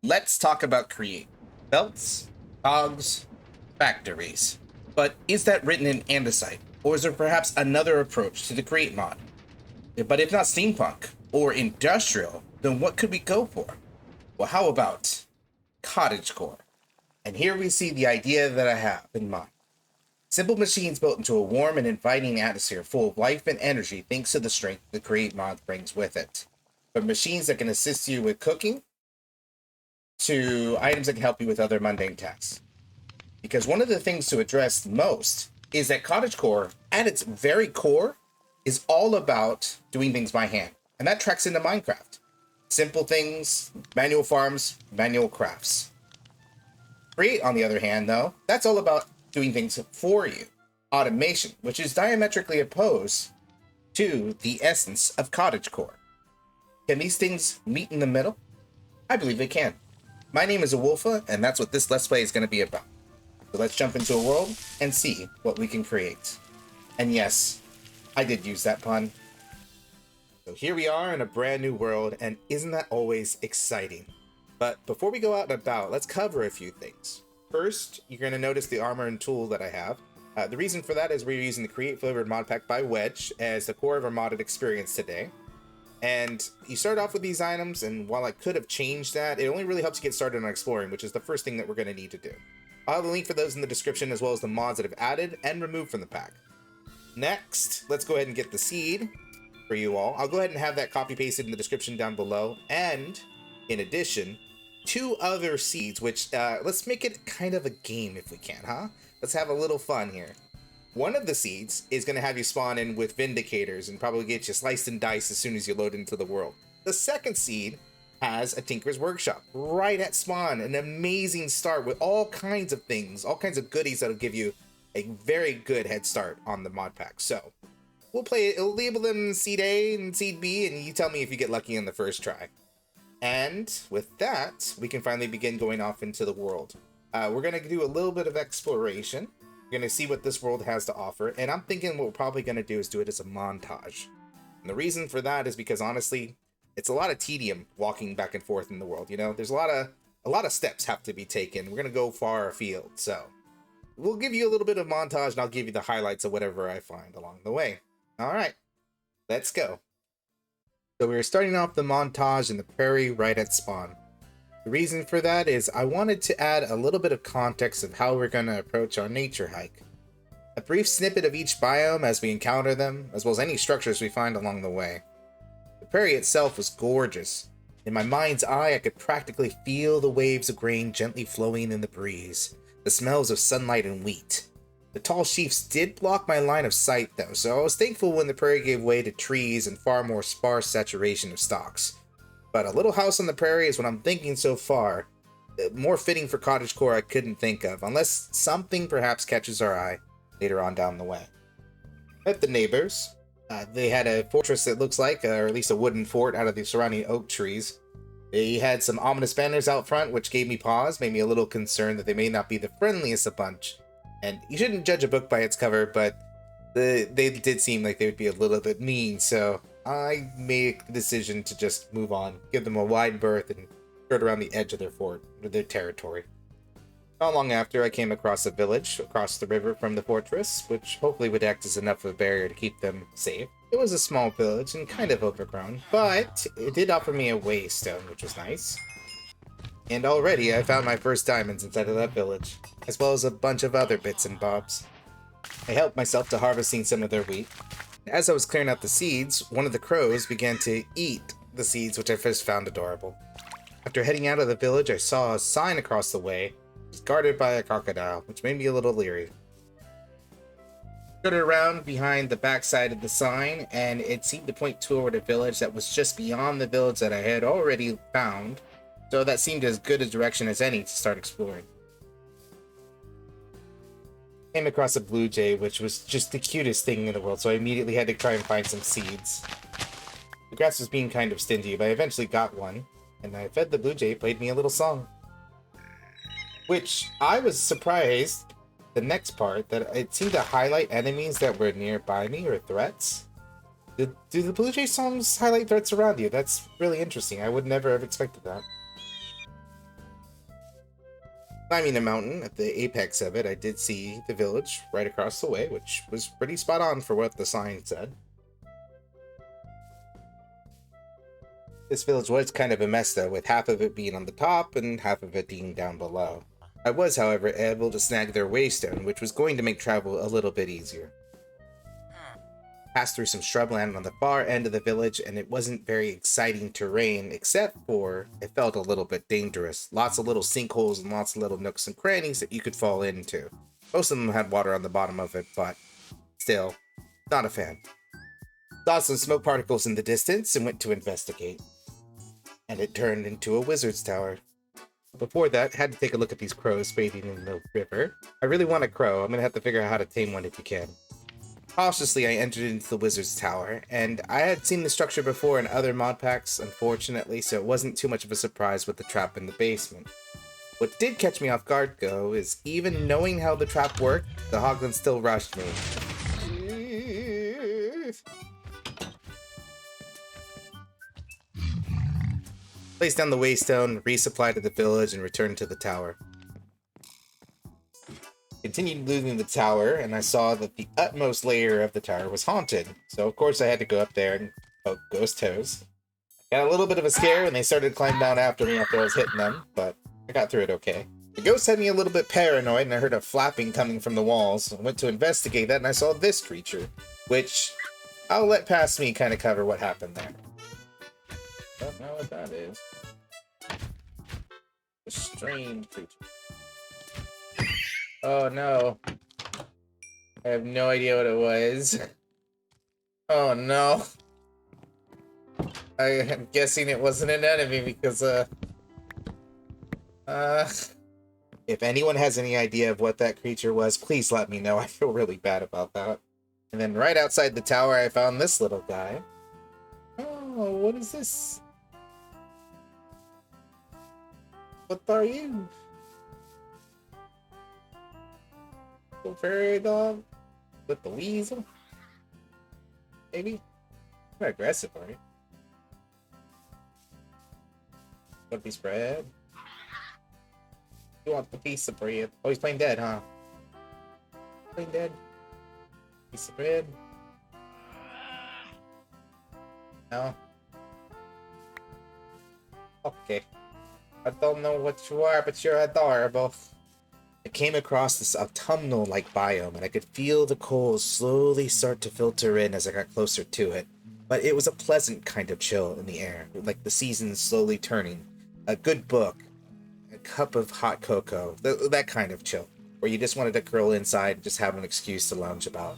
Let's talk about create. Belts, cogs, factories. But is that written in andesite? Or is there perhaps another approach to the create mod? But if not steampunk or industrial, then what could we go for? Well, how about cottagecore? And here we see the idea that I have in mind. Simple machines built into a warm and inviting atmosphere full of life and energy thanks to the strength the create mod brings with it. From machines that can assist you with cooking to items that can help you with other mundane tasks. Because one of the things to address most is that cottagecore, at its very core, is all about doing things by hand. And that tracks into Minecraft. Simple things, manual farms, manual crafts. Create, on the other hand, though, that's all about doing things for you. Automation, which is diametrically opposed to the essence of cottagecore. Can these things meet in the middle? I believe they can. My name is Awolfa, and that's what this Let's Play is going to be about. So let's jump into a world and see what we can create. And yes, I did use that pun. So here we are in a brand new world, and isn't that always exciting? But before we go out and about, let's cover a few things. First, you're going to notice the armor and tool that I have. The reason for that is we're using the Create Flavored mod pack by Wedge as the core of our modded experience today. And you start off with these items, and while I could have changed that, it only really helps you get started on exploring, which is the first thing that we're going to need to do. I'll have a link for those in the description, as well as the mods that I've added and removed from the pack. Next, let's go ahead and get the seed for you all. I'll go ahead and have that copy pasted in the description down below. And in addition, 2 other seeds, which let's make it kind of a game if we can, huh? Let's have a little fun here. One of the seeds is going to have you spawn in with Vindicators and probably get you sliced and diced as soon as you load into the world. The second seed has a Tinker's Workshop right at spawn, an amazing start with all kinds of things, all kinds of goodies that'll give you a very good head start on the mod pack. So we'll play it, we'll label them Seed A and Seed B, and you tell me if you get lucky on the first try. And with that, we can finally begin going off into the world. We're going to do a little bit of exploration. We're going to see what this world has to offer, and I'm thinking what we're probably going to do is do it as a montage. And the reason for that is because, honestly, it's a lot of tedium walking back and forth in the world. You know, there's a lot of steps have to be taken. We're going to go far afield, so we'll give you a little bit of montage, and I'll give you the highlights of whatever I find along the way. All right, let's go. So we're starting off the montage in the prairie right at spawn. The reason for that is I wanted to add a little bit of context of how we're going to approach our nature hike. A brief snippet of each biome as we encounter them, as well as any structures we find along the way. The prairie itself was gorgeous. In my mind's eye, I could practically feel the waves of grain gently flowing in the breeze, the smells of sunlight and wheat. The tall sheaves did block my line of sight though, so I was thankful when the prairie gave way to trees and far more sparse saturation of stalks. But a little house on the prairie is what I'm thinking so far. More fitting for cottagecore I couldn't think of, unless something perhaps catches our eye later on down the way. Met the neighbors. They had a fortress that looks like, or at least a wooden fort out of the surrounding oak trees. They had some ominous banners out front, which gave me pause, made me a little concerned that they may not be the friendliest of bunch. And you shouldn't judge a book by its cover, but they did seem like they would be a little bit mean, so I made the decision to just move on, give them a wide berth, and skirt around the edge of their fort, or their territory. Not long after, I came across a village across the river from the fortress, which hopefully would act as enough of a barrier to keep them safe. It was a small village and kind of overgrown, but it did offer me a waystone, which was nice. And already I found my first diamonds inside of that village, as well as a bunch of other bits and bobs. I helped myself to harvesting some of their wheat. As I was clearing out the seeds, one of the crows began to eat the seeds, which I first found adorable. After heading out of the village, I saw a sign across the way. It was guarded by a crocodile, which made me a little leery. Skirted around behind the backside of the sign, and it seemed to point toward a village that was just beyond the village that I had already found, so that seemed as good a direction as any to start exploring. Came across a blue jay, which was just the cutest thing in the world, so I immediately had to try and find some seeds. The grass was being kind of stingy, but I eventually got one, and I fed the blue jay, played me a little song. Which, I was surprised, the next part, that it seemed to highlight enemies that were nearby me, or threats. Do the blue jay songs highlight threats around you? That's really interesting. I would never have expected that. Climbing a mountain at the apex of it, I did see the village right across the way, which was pretty spot on for what the sign said. This village was kind of a mess though, with half of it being on the top and half of it being down below. I was, however, able to snag their waystone, which was going to make travel a little bit easier. Passed through some shrubland on the far end of the village, and it wasn't very exciting terrain, except for it felt a little bit dangerous. Lots of little sinkholes and lots of little nooks and crannies that you could fall into. Most of them had water on the bottom of it, but still, not a fan. Saw some smoke particles in the distance and went to investigate. And it turned into a wizard's tower. Before that, had to take a look at these crows bathing in the river. I really want a crow. I'm gonna have to figure out how to tame one if you can. Cautiously, I entered into the wizard's tower, and I had seen the structure before in other mod packs, unfortunately, so it wasn't too much of a surprise with the trap in the basement. What did catch me off guard, though, is even knowing how the trap worked, the hoglin still rushed me. Placed down the waystone, resupplied to the village, and returned to the tower. Continued looting the tower, and I saw that the utmost layer of the tower was haunted. So of course I had to go up there and poke ghost toes. Got a little bit of a scare when they started climbing down after me after I was hitting them, but I got through it okay. The ghost had me a little bit paranoid, and I heard a flapping coming from the walls. I went to investigate that, and I saw this creature, which I'll let past me kind of cover what happened there. Don't know what that is. A strange creature. Oh no. I have no idea what it was. Oh no. I am guessing it wasn't an enemy because, if anyone has any idea of what that creature was, please let me know. I feel really bad about that. And then right outside the tower, I found this little guy. Oh, what is this? What are you? Little fairy dog with the weasel? Maybe? Kind of aggressive, are you? Want a piece of bread? You want the piece of bread? Oh, he's playing dead, huh? Playing dead? Piece of bread? No? Okay. I don't know what you are, but you're adorable. I came across this autumnal-like biome, and I could feel the coals slowly start to filter in as I got closer to it. But it was a pleasant kind of chill in the air, like the seasons slowly turning. A good book, a cup of hot cocoa, that kind of chill, where you just wanted to curl inside and just have an excuse to lounge about.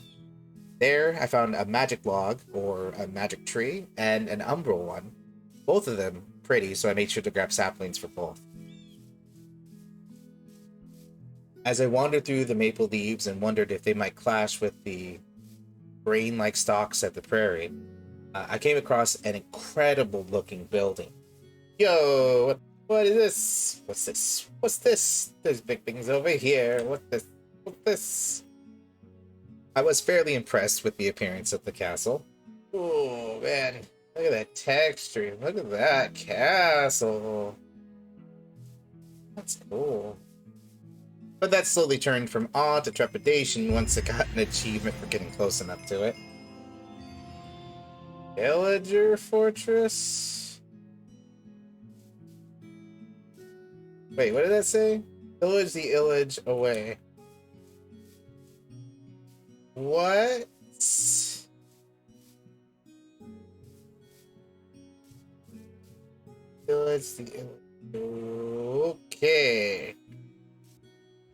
There, I found a magic log, or a magic tree, and an umbral one. Both of them pretty, so I made sure to grab saplings for both. As I wandered through the maple leaves and wondered if they might clash with the grain-like stalks at the prairie, I came across an incredible-looking building. Yo, what is this? What's this? What's this? There's big things over here. What's this? What's this? I was fairly impressed with the appearance of the castle. Oh, man. Look at that texture. Look at that castle. That's cool. But that slowly turned from awe to trepidation once it got an achievement for getting close enough to it. Villager Fortress? Wait, what did that say? Pillage the illage away. What? Pillage the illage. Okay.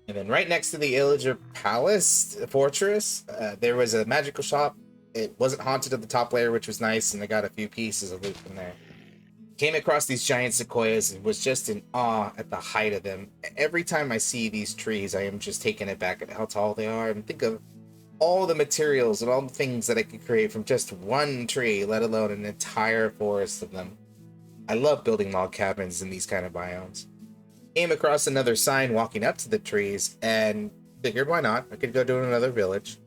And then right next to the Illager Palace Fortress, there was a magical shop. It wasn't haunted at the top layer, which was nice, and I got a few pieces of loot from there. Came across these giant sequoias and was just in awe at the height of them. Every time I see these trees, I am just taken aback at how tall they are, and think of all the materials and all the things that I could create from just one tree, let alone an entire forest of them. I love building log cabins in these kind of biomes. Came across another sign walking up to the trees, and figured why not? I could go to another village.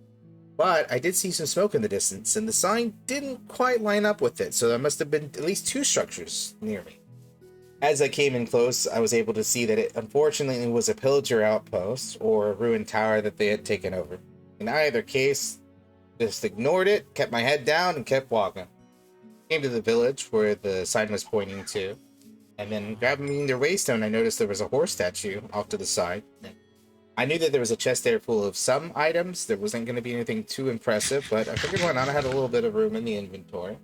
But I did see some smoke in the distance, and the sign didn't quite line up with it, so there must have been at least two structures near me. As I came in close, I was able to see that it unfortunately was a pillager outpost or a ruined tower that they had taken over. In either case, just ignored it, kept my head down, and kept walking. Came to the village where the sign was pointing to, and then grabbing their waystone, I noticed there was a horse statue off to the side. I knew that there was a chest there full of some items. There wasn't going to be anything too impressive, but I figured why not? I had a little bit of room in the inventory.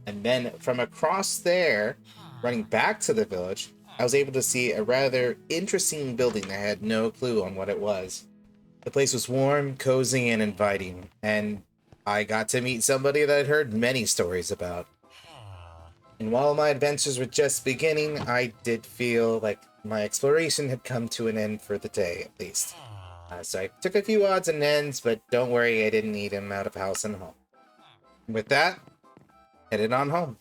And then from across there, running back to the village, I was able to see a rather interesting building that I had no clue on what it was. The place was warm, cozy, and inviting, and I got to meet somebody that I'd heard many stories about. And while my adventures were just beginning, I did feel like my exploration had come to an end for the day, at least. So I took a few odds and ends, but don't worry, I didn't need him out of house and home. With that, headed on home.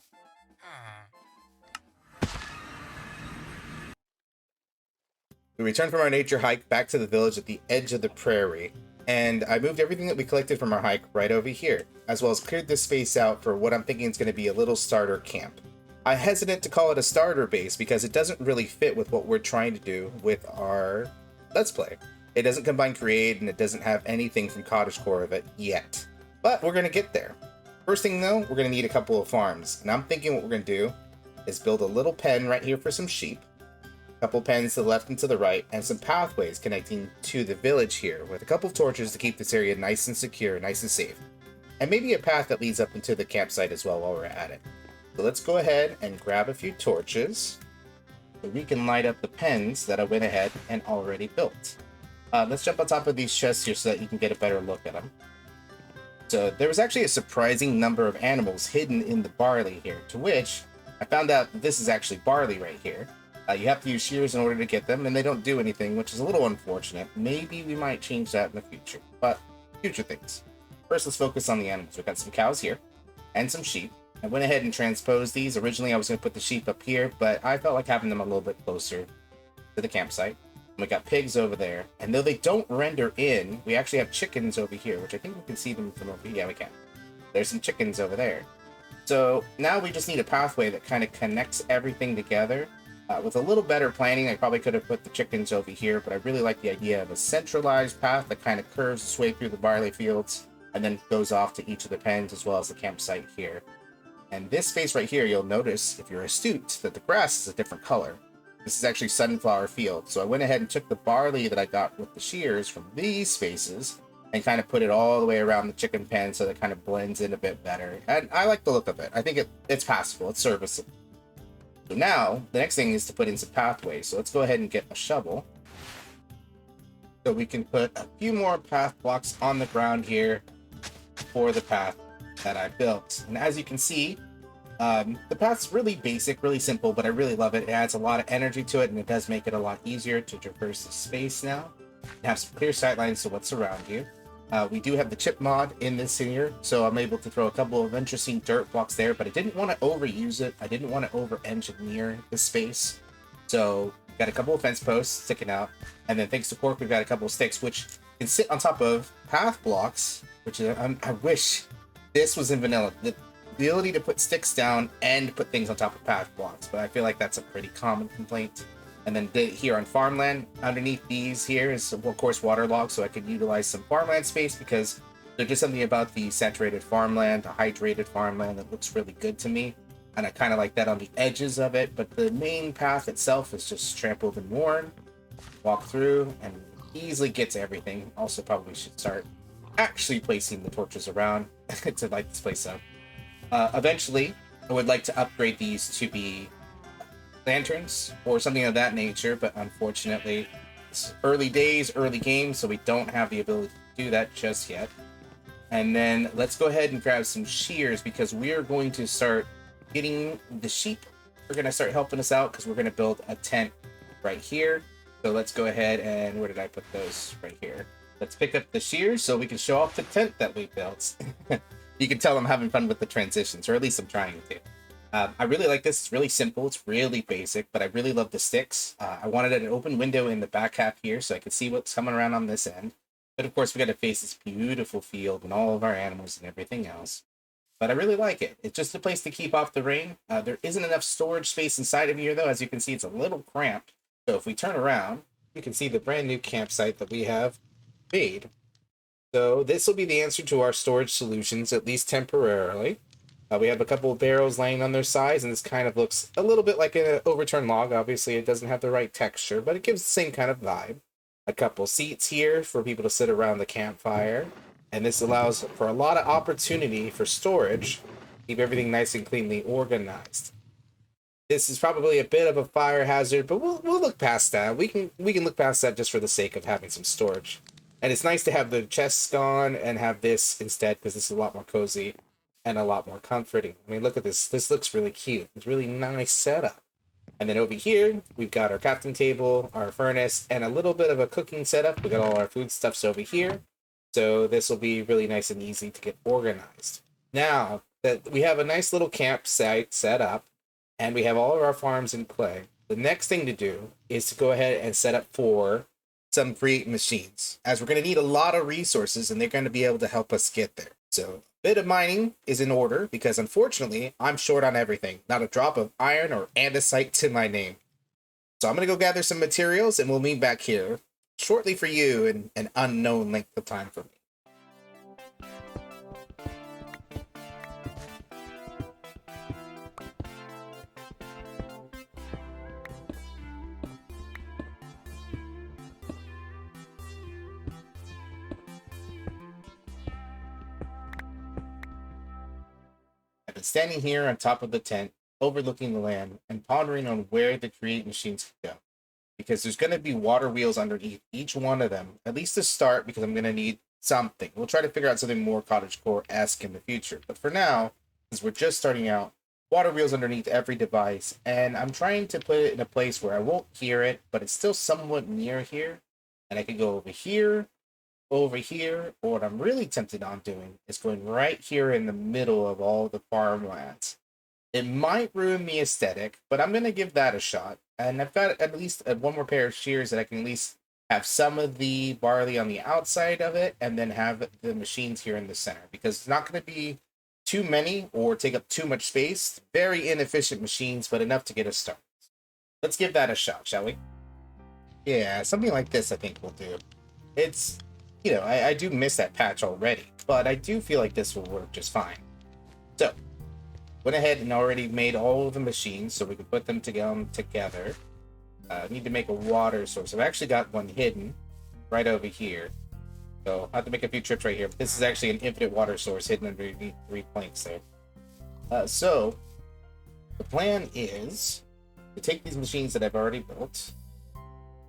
We returned from our nature hike back to the village at the edge of the prairie, and I moved everything that we collected from our hike right over here, as well as cleared this space out for what I'm thinking is going to be a little starter camp. I'm hesitant to call it a starter base because it doesn't really fit with what we're trying to do with our Let's Play. It doesn't combine Create, and it doesn't have anything from Cottagecore of it yet. But we're going to get there. First thing though, we're going to need a couple of farms, and I'm thinking what we're going to do is build a little pen right here for some sheep, a couple pens to the left and to the right, and some pathways connecting to the village here with a couple of torches to keep this area nice and secure, nice and safe. And maybe a path that leads up into the campsite as well while we're at it. So let's go ahead and grab a few torches so we can light up the pens that I went ahead and already built. Let's jump on top of these chests here so that you can get a better look at them. So there was actually a surprising number of animals hidden in the barley here, to which I found out that this is actually barley right here. You have to use shears in order to get them, and they don't do anything, which is a little unfortunate. Maybe we might change that in the future, but future things. First, let's focus on the animals. We've got some cows here and some sheep. I went ahead and transposed these. Originally, I was going to put the sheep up here, but I felt like having them a little bit closer to the campsite. And we got pigs over there, and though they don't render in, we actually have chickens over here, which I think we can see them from over here. Yeah, we can. There's some chickens over there. So now we just need a pathway that kind of connects everything together. With a little better planning, I probably could have put the chickens over here, but I really like the idea of a centralized path that kind of curves its way through the barley fields and then goes off to each of the pens as well as the campsite here. And this space right here, you'll notice, if you're astute, that the grass is a different color. This is actually sunflower field. So I went ahead and took the barley that I got with the shears from these spaces and kind of put it all the way around the chicken pen so that it kind of blends in a bit better. And I like the look of it. I think it's passable. It's serviceable. So now, the next thing is to put in some pathways. So let's go ahead and get a shovel. So we can put a few more path blocks on the ground here for the path that I built. And as you can see, the path's really basic, really simple, but I really love it. It adds a lot of energy to it, and it does make it a lot easier to traverse the space now. You have some clear sightlines to what's around you. We do have the chip mod in this here, so I'm able to throw a couple of interesting dirt blocks there, but I didn't want to overuse it. I didn't want to over-engineer the space. So we've got a couple of fence posts sticking out, and then thanks to Cork, we've got a couple of sticks, which can sit on top of path blocks, which I wish this was in vanilla. The ability to put sticks down and put things on top of path blocks, but I feel like that's a pretty common complaint. And then here on farmland, underneath these here is, of course, waterlogged, so I could utilize some farmland space because there's just something about the saturated farmland, the hydrated farmland that looks really good to me. And I kind of like that on the edges of it, but the main path itself is just trampled and worn. Walk through and easily get to everything. Also probably should start actually placing the torches around to light this place up. Eventually, I would like to upgrade these to be lanterns or something of that nature, but unfortunately it's early days, early game, so we don't have the ability to do that just yet. And then let's go ahead and grab some shears because we are going to start getting the sheep. We're going to start helping us out because we're going to build a tent right here. So let's go ahead and where did I put those? Right here. Let's pick up the shears so we can show off the tent that we built. You can tell I'm having fun with the transitions, or at least I'm trying to. I really like this. It's really simple. It's really basic, but I really love the sticks. I wanted an open window in the back half here so I could see what's coming around on this end. But of course, we got to face this beautiful field and all of our animals and everything else. but I really like it. It's just a place to keep off the rain. There isn't enough storage space inside of here, though. As you can see, it's a little cramped. So if we turn around, you can see the brand new campsite that we have made. So this will be the answer to our storage solutions, at least temporarily. We have a couple of barrels laying on their sides, and this kind of looks a little bit like an overturned log. Obviously, it doesn't have the right texture, but it gives the same kind of vibe. A couple seats here for people to sit around the campfire, and this allows for a lot of opportunity for storage. Keep everything nice and cleanly organized. This is probably a bit of a fire hazard, but we'll look past that. We can look past that just for the sake of having some storage. And it's nice to have the chests gone and have this instead, because this is a lot more cozy and a lot more comforting. I mean, look at this. This looks really cute. It's really nice setup. And then over here, we've got our crafting table, our furnace, and a little bit of a cooking setup. We got all our foodstuffs over here. So this will be really nice and easy to get organized. Now that we have a nice little campsite set up, and we have all of our farms in play, the next thing to do is to go ahead and set up for some create machines, as we're going to need a lot of resources, and they're going to be able to help us get there. So a bit of mining is in order, because unfortunately I'm short on everything. Not a drop of iron or andesite to my name. So I'm going to go gather some materials, and we'll meet back here shortly for you in an unknown length of time for me. I've been standing here on top of the tent, overlooking the land, and pondering on where the create machines could go. Because there's going to be water wheels underneath each one of them, at least to start, because I'm going to need something. We'll try to figure out something more Cottagecore-esque in the future. But for now, since we're just starting out, water wheels underneath every device, and I'm trying to put it in a place where I won't hear it, but it's still somewhat near here. And I can go over here, or what I'm really tempted on doing is going right here in the middle of all the farmlands. It might ruin the aesthetic, but I'm going to give that a shot. And I've got at least one more pair of shears that I can at least have some of the barley on the outside of it, and then have the machines here in the center, because it's not going to be too many or take up too much space. Very inefficient machines, but enough to get us started. Let's give that a shot, shall we? Yeah, something like this I think will do. It's, you know, I do miss that patch already, but I do feel like this will work just fine. So, went ahead and already made all of the machines so we can put them together. Need to make a water source. I've actually got one hidden right over here. So I have to make a few trips right here. But this is actually an infinite water source hidden underneath 3 planks there. So the plan is to take these machines that I've already built.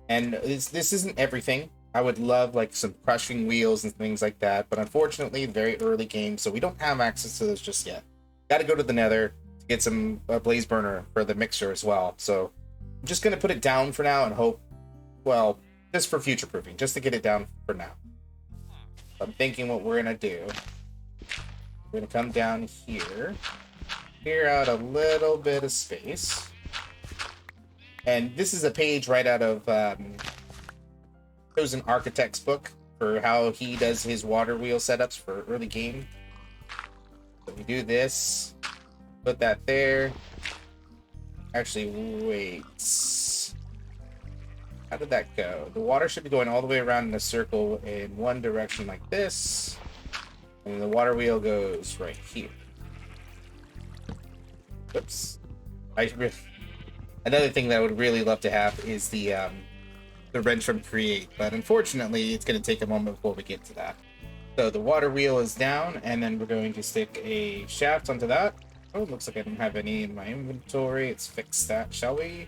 And this isn't everything. I would love like some crushing wheels and things like that. But unfortunately, very early game, so we don't have access to those just yet. Got to go to the nether to get some blaze burner for the mixer as well. So I'm just going to put it down for now and hope, well, just for future proofing, just to get it down for now. So I'm thinking what we're going to do. We're going to come down here, clear out a little bit of space. And this is a page right out of Chosen Architect's book for how he does his water wheel setups for early game. So we do this, put that there. Actually, wait. How did that go? The water should be going all the way around in a circle in one direction like this. And the water wheel goes right here. Whoops. Another thing that I would really love to have is the wrench from Create. But unfortunately, it's going to take a moment before we get to that. So the water wheel is down, and then we're going to stick a shaft onto that. Oh, looks like I don't have any in my inventory. Let's fix that, shall we?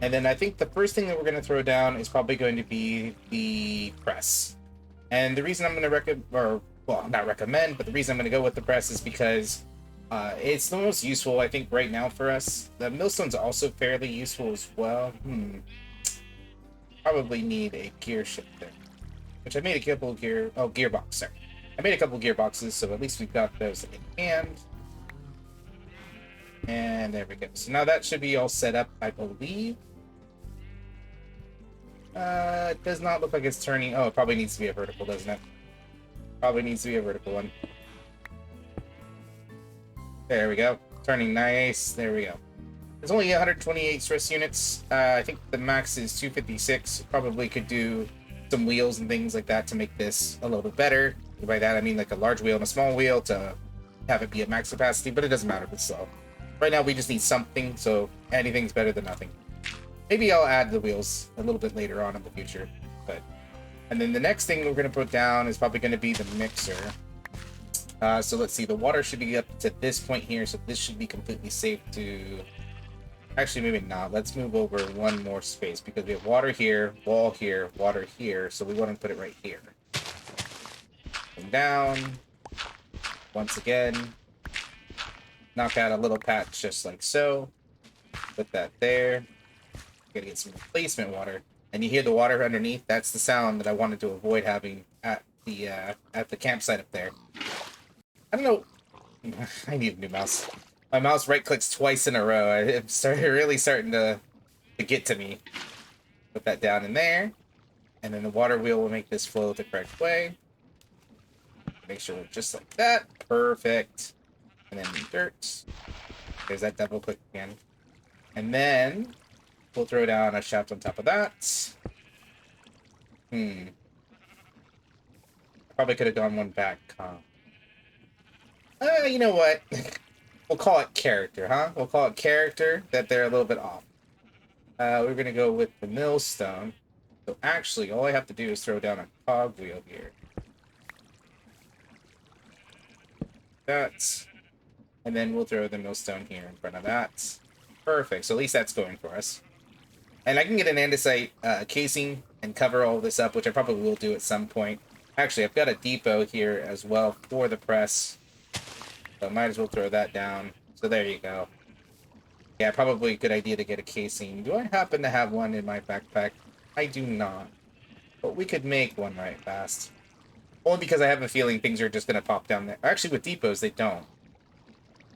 And then I think the first thing that we're going to throw down is probably going to be the press. And the reason I'm going to not recommend, but the reason I'm going to go with the press is because it's the most useful, I think, right now for us. The millstone's also fairly useful as well. Probably need a gear shift there. Which I made a couple gearbox, sorry. I made a couple gearboxes, so at least we've got those in hand. And there we go. So now that should be all set up, I believe. It does not look like it's turning. Oh, it probably needs to be a vertical, doesn't it? Probably needs to be a vertical one. There we go. Turning nice. There we go. There's only 128 stress units. I think the max is 256. Probably could do some wheels and things like that to make this a little bit better. By that I mean like a large wheel and a small wheel to have it be at max capacity, but it doesn't matter if it's slow. Right now we just need something, so anything's better than nothing. Maybe I'll add the wheels a little bit later on in the future. And then the next thing we're going to put down is probably going to be the mixer. So let's see, the water should be up to this point here, so this should be completely safe to... Actually, maybe not. Let's move over one more space, because we have water here, wall here, water here, so we want to put it right here. And down. Once again. Knock out a little patch just like so. Put that there. Gotta get some replacement water. And you hear the water underneath? That's the sound that I wanted to avoid having at the campsite up there. I don't know. I need a new mouse. My mouse right-clicks twice in a row. It's really starting to get to me. Put that down in there. And then the water wheel will make this flow the correct way. Make sure we're just like that. Perfect. And then dirt. There's that double click again. And then we'll throw down a shaft on top of that. Probably could have gone one back, huh? You know what? We'll call it character, huh? We'll call it character that they're a little bit off. We're going to go with the millstone. So actually, all I have to do is throw down a cogwheel here. That. And then we'll throw the millstone here in front of that. Perfect. So at least that's going for us. And I can get an andesite casing and cover all this up, which I probably will do at some point. Actually, I've got a depot here as well for the press. So I might as well throw that down. So there you go. Yeah, probably a good idea to get a casing. Do I happen to have one in my backpack? I do not. But we could make one right fast. Only because I have a feeling things are just going to pop down there. Actually, with depots, they don't.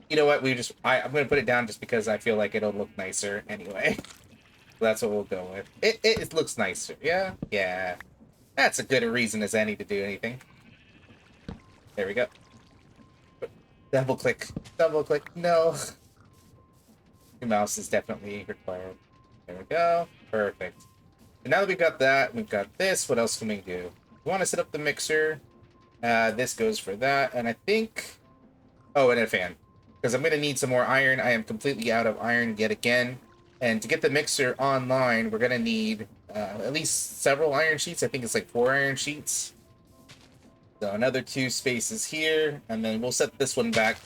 You know what? I'm going to put it down just because I feel like it'll look nicer anyway. That's what we'll go with. It looks nicer. Yeah? Yeah. That's a good reason as any to do anything. There we go. Double click. Double click. No. Your mouse is definitely required. There we go. Perfect. And now that we've got that, we've got this, what else can we do? We want to set up the mixer. This goes for that. And I think... Oh, and a fan. Because I'm going to need some more iron. I am completely out of iron yet again. And to get the mixer online, we're going to need at least several iron sheets. I think it's like 4 iron sheets. So another 2 spaces here. And then we'll set this one back.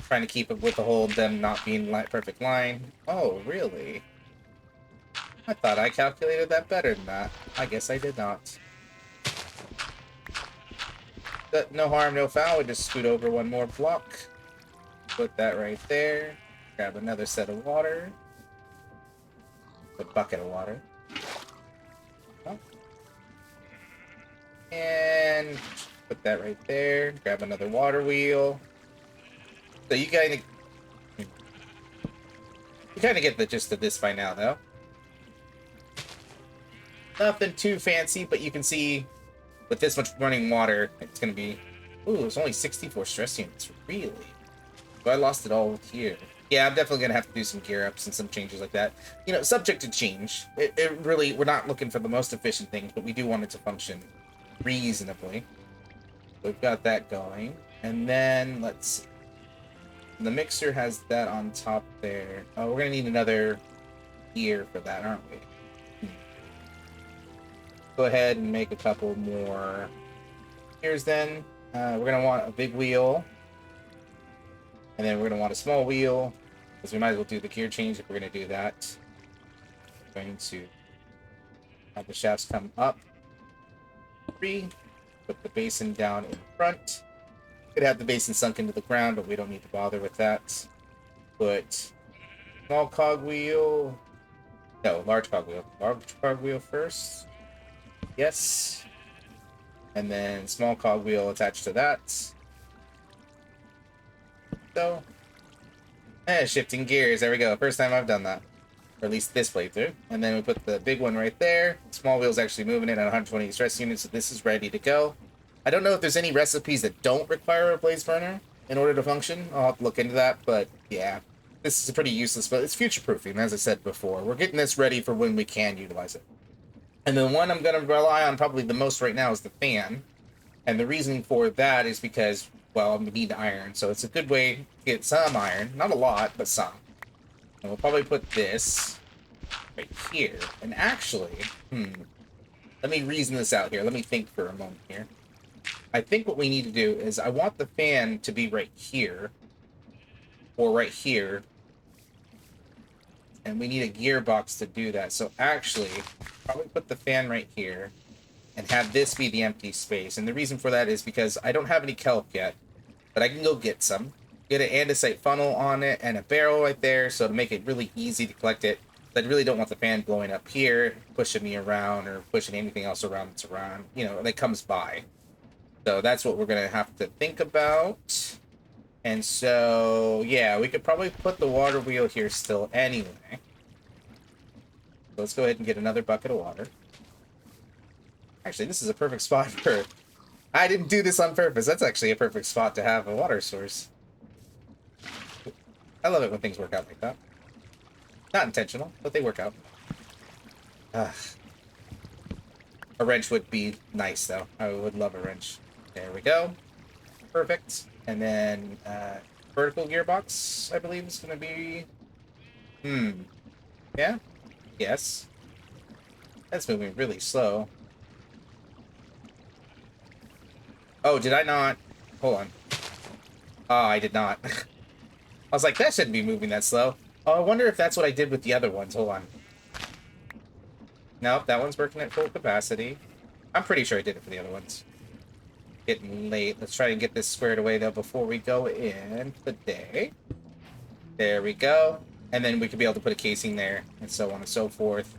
Trying to keep it with the whole them not being perfect line. Oh, really? I thought I calculated that better than that. I guess I did not. But no harm, no foul. We just scoot over one more block. Put that right there. Grab another set of water. A bucket of water. Oh. And put that right there. Grab another water wheel. So you kind of get the gist of this by now, though. Nothing too fancy, but you can see with this much running water, it's going to be... Ooh, it's only 64 stress units. Really? So I lost it all here. Yeah, I'm definitely going to have to do some gear ups and some changes like that. You know, subject to change. It really... We're not looking for the most efficient things, but we do want it to function reasonably. So we've got that going. And then, let's see. The mixer has that on top there. Oh, we're going to need another gear for that, aren't we? Go ahead and make a couple more gears then. We're going to want a big wheel. And then we're going to want a small wheel. Because we might as well do the gear change if we're going to do that. We're going to have the shafts come up. 3. Put the basin down in front. Could have the basin sunk into the ground, but we don't need to bother with that. Put small cogwheel. No, large cogwheel. Large cogwheel first. Yes. And then small cogwheel attached to that. So. Shifting gears. There we go. First time I've done that. Or at least this playthrough. And then we put the big one right there. Small wheel's actually moving it at 120 stress units, so this is ready to go. I don't know if there's any recipes that don't require a blaze burner. in order to function. I'll have to look into that, but yeah, this is pretty useless, but it's future-proofing, as I said before. We're getting this ready for when we can utilize it. And the one I'm going to rely on probably the most right now is the fan. And the reason for that is because, well, we need iron. So it's a good way to get some iron. Not a lot, but some. And we'll probably put this right here. And actually, let me reason this out here. Let me think for a moment here. I think what we need to do is I want the fan to be right here. Or right here. And we need a gearbox to do that. So actually, probably put the fan right here and have this be the empty space. And the reason for that is because I don't have any kelp yet, but I can go get some. Get an andesite funnel on it and a barrel right there, so to make it really easy to collect it. But I really don't want the fan blowing up here, pushing me around, or pushing anything else around that's around, you know, that comes by. So that's what we're going to have to think about. And so, yeah, we could probably put the water wheel here still anyway. So let's go ahead and get another bucket of water. Actually, this is a perfect spot for... I didn't do this on purpose. That's actually a perfect spot to have a water source. I love it when things work out like that. Not intentional, but they work out. A wrench would be nice, though. I would love a wrench. There we go. Perfect. And then vertical gearbox, I believe, is going to be... Yeah? Yes. That's moving really slow. Oh, did I not? Hold on. Oh, I did not. I was like, that shouldn't be moving that slow. Oh, I wonder if that's what I did with the other ones. Hold on. Nope, that one's working at full capacity. I'm pretty sure I did it for the other ones. Getting late. Let's try and get this squared away, though, before we go in for the day. There we go. And then we could be able to put a casing there, and so on and so forth.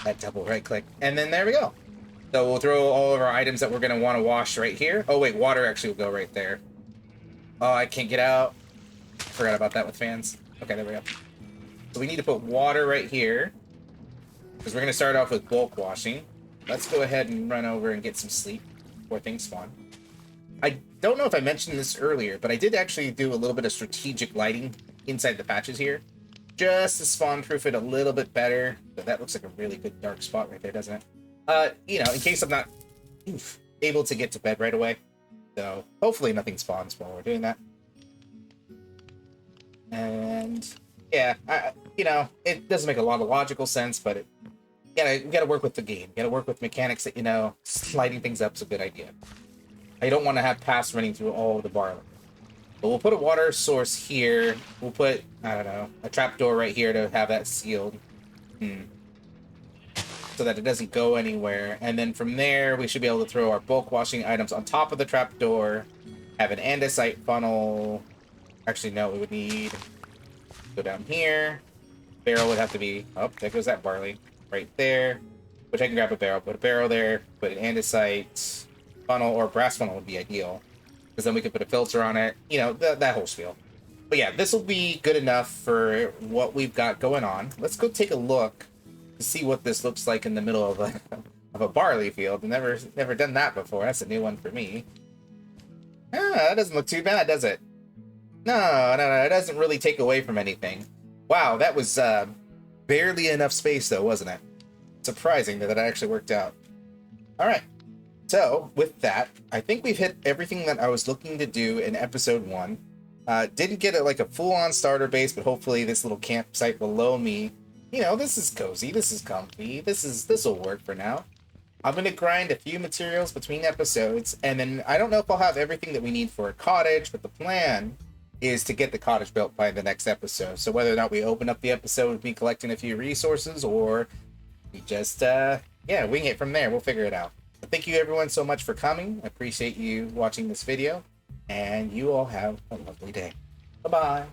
That double right-click. And then there we go. So we'll throw all of our items that we're going to want to wash right here. Oh, wait, water actually will go right there. Oh, I can't get out. I forgot about that with fans. Okay, there we go. So we need to put water right here, because we're going to start off with bulk washing. Let's go ahead and run over and get some sleep before things spawn. I don't know if I mentioned this earlier, but I did actually do a little bit of strategic lighting inside the patches here, just to spawn-proof it a little bit better. But that looks like a really good dark spot right there, doesn't it? You know, in case I'm not able to get to bed right away. So, hopefully nothing spawns while we're doing that. And, yeah, you know, it doesn't make a lot of logical sense, but we gotta work with the game. You gotta work with mechanics that, you know, sliding things up's a good idea. I don't want to have paths running through all of the barley. But we'll put a water source here. We'll put, I don't know, a trapdoor right here to have that sealed. So that it doesn't go anywhere. And then from there, we should be able to throw our bulk washing items on top of the trapdoor. Have an andesite funnel. Actually, no, we would need... Go down here. Barrel would have to be... Oh, there goes that barley. Right there. Which I can grab a barrel. Put a barrel there. Put an andesite funnel, or brass funnel would be ideal. Because then we could put a filter on it. You know, that whole spiel. But yeah, this will be good enough for what we've got going on. Let's go take a look to see what this looks like in the middle of a barley field. Never done that before. That's a new one for me. That doesn't look too bad, does it? No, it doesn't really take away from anything. Wow, that was barely enough space, though, wasn't it? Surprising that actually worked out. All right. So, with that, I think we've hit everything that I was looking to do in episode 1. Didn't get a full-on starter base, but hopefully this little campsite below me, you know, this is cozy, this is comfy, this will work for now. I'm going to grind a few materials between episodes, and then I don't know if I'll have everything that we need for a cottage, but the plan is to get the cottage built by the next episode. So whether or not we open up the episode with me collecting a few resources, or we just, wing it from there, we'll figure it out. But thank you everyone so much for coming. I appreciate you watching this video, and you all have a lovely day. Bye-bye.